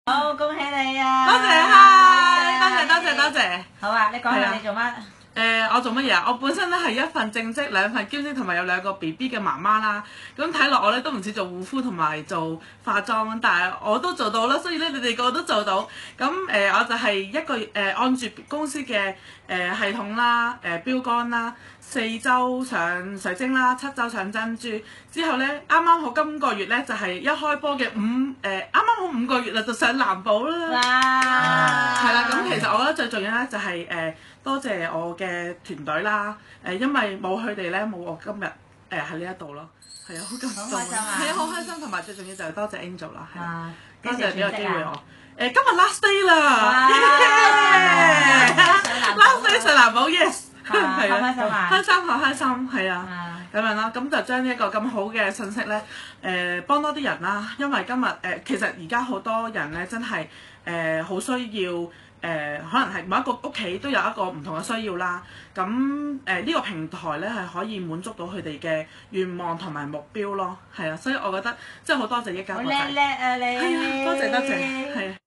好，恭喜你啊！多謝嗨，多謝。好啊，你講下你做乜？我做乜嘢啊？我本身咧係一份正職、兩份兼職，同埋有2個 BB 嘅媽媽啦。咁睇落我咧都唔似做護膚同埋做化妝，但係我都做到啦。所以咧，你哋個個都做到。咁我就係一個按住公司嘅系統啦、標杆啦，4週上水晶啦，7週上珍珠。之後咧，啱啱好今個月咧就係一開波嘅啱啱好5個月啦，就上藍寶啦。哇！係啦，咁其實我覺得最重要咧就係多謝我嘅團隊啦，因為冇佢哋咧，冇我今日喺呢一度咯，係啊，好感動，好開心啊！係啊，好開心，同埋最重要就係多謝 Angel 啦，係啊，多謝俾個機會我。今日 last day 啦，last day 上藍寶 yes， 係開心啊！開心好開心，係啊，咁樣啦，咁就將呢一個咁好嘅信息咧，幫多啲人啦，因為今日其實而家好多人咧真係好需要。可能係某一個屋企都有一個唔同嘅需要啦，咁呢個平台咧係可以滿足到佢哋嘅願望同埋目標咯，係啊，所以我覺得真係好多謝一家國際，好叻啊你！係啊，多謝，係啊。